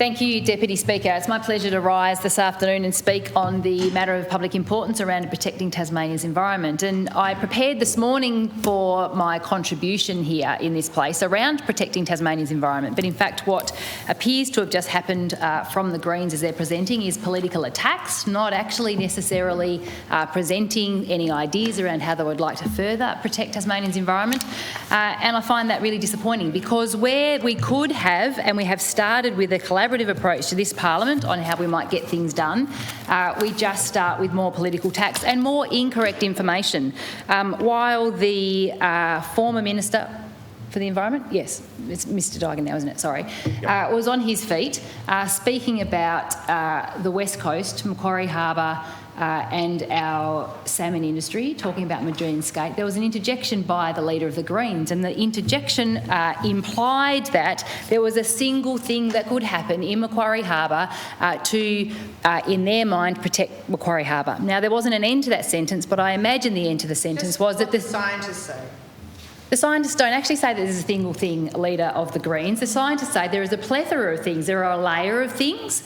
Thank you, Deputy Speaker. It's my pleasure to rise this afternoon and speak on the matter of public importance around protecting Tasmania's environment. And I prepared this morning for my contribution here in this place around protecting Tasmania's environment. But in fact, what appears to have just happened from the Greens as they're presenting is political attacks, not actually necessarily presenting any ideas around how they would like to further protect Tasmania's environment. And I find that really disappointing, because where we could have, and we have started with a collaborative approach to this parliament on how we might get things done, we just start with more political attacks and more incorrect information. While the former Minister for the Environment, yes, it's Mr Daigan now, isn't it? Sorry, was on his feet speaking about the West Coast, Macquarie Harbour, and our salmon industry, talking about Majoon Skate. There was an interjection by the Leader of the Greens, and the interjection implied that there was a single thing that could happen in Macquarie Harbour to, in their mind, protect Macquarie Harbour. Now, there wasn't an end to that sentence, but I imagine the end to the sentence was that the scientists say. The scientists don't actually say that there's a single thing, Leader of the Greens. The scientists say there is a plethora of things. There are a layer of things,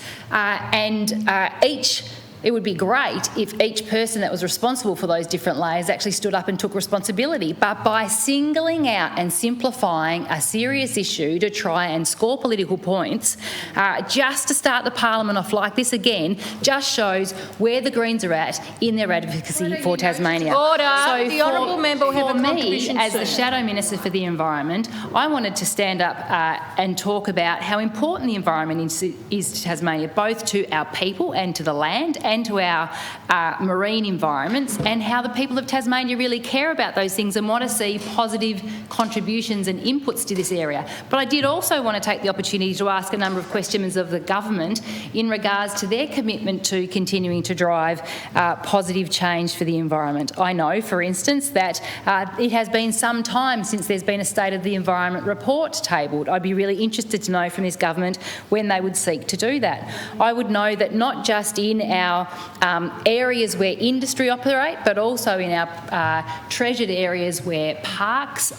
it would be great if each person that was responsible for those different layers actually stood up and took responsibility. But by singling out and simplifying a serious issue to try and score political points, just to start the parliament off like this again, just shows where the Greens are at in their advocacy for Tasmania. Order. So the honourable member will have a contribution as the Shadow Minister for the Environment, I wanted to stand up and talk about how important the environment is to Tasmania, both to our people and to the land and to our marine environments, and how the people of Tasmania really care about those things and want to see positive contributions and inputs to this area. But I did also want to take the opportunity to ask a number of questions of the government in regards to their commitment to continuing to drive positive change for the environment. I know, for instance, that it has been some time since there's been a State of the Environment report tabled. I'd be really interested to know from this government when they would seek to do that. I would know that not just in our areas where industry operate, but also in our treasured areas where parks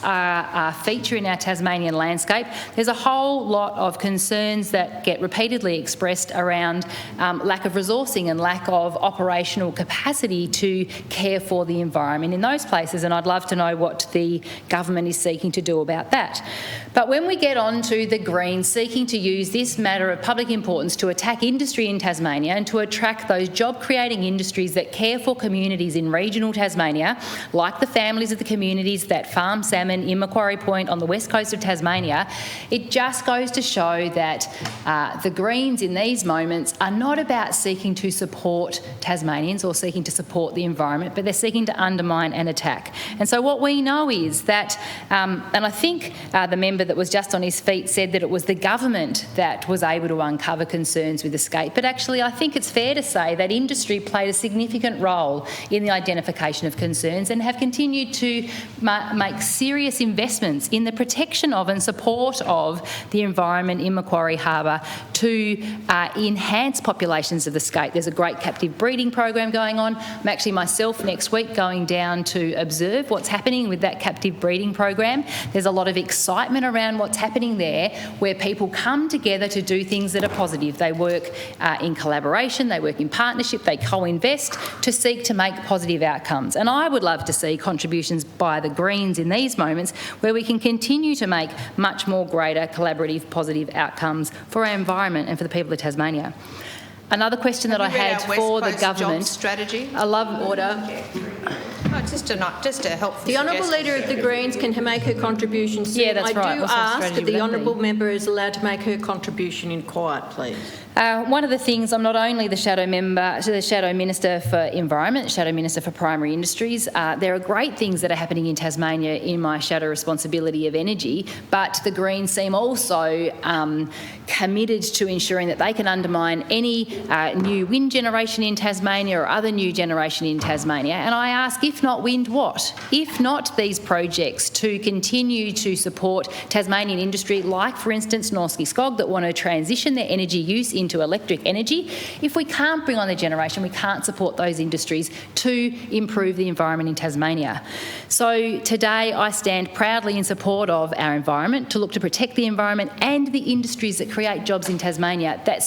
feature in our Tasmanian landscape, there's a whole lot of concerns that get repeatedly expressed around lack of resourcing and lack of operational capacity to care for the environment in those places, and I'd love to know what the government is seeking to do about that. But when we get on to the Greens seeking to use this matter of public importance to attack industry in Tasmania and to attract those job-creating industries that care for communities in regional Tasmania, like the families of the communities that farm salmon in Macquarie Point on the west coast of Tasmania, it just goes to show that the Greens in these moments are not about seeking to support Tasmanians or seeking to support the environment, but they're seeking to undermine and attack. And so what we know is that, and I think the member that was just on his feet said that it was the government that was able to uncover concerns with the skate, but actually I think it's fair to say that industry played a significant role in the identification of concerns and have continued to make serious investments in the protection of and support of the environment in Macquarie Harbour to enhance populations of the skate. There's a great captive breeding program going on. I'm actually myself next week going down to observe what's happening with that captive breeding program. There's a lot of excitement around what's happening there, where people come together to do things that are positive. They work in collaboration, they work in partnership, they co-invest to seek to make positive outcomes. And I would love to see contributions by the Greens in these moments where we can continue to make much more greater collaborative positive outcomes for our environment and for the people of Tasmania. Another question that I had for the government. Strategy. I love order. Oh, just to help. The Honourable Leader of the Greens can make her contribution soon. Yeah, that's right. I do ask that the Honourable Member is allowed to make her contribution in quiet, please. One of the things, I'm not only the Shadow Minister for Environment, Shadow Minister for Primary Industries. There are great things that are happening in Tasmania in my shadow responsibility of energy, but the Greens seem also committed to ensuring that they can undermine any new wind generation in Tasmania or other new generation in Tasmania. And I ask, if not wind, what? If not these projects to continue to support Tasmanian industry, like for instance Norske Skog, that want to transition their energy use into electric energy, if we can't bring on the generation, we can't support those industries to improve the environment in Tasmania. So today I stand proudly in support of our environment, to look to protect the environment and the industries that create jobs in Tasmania. That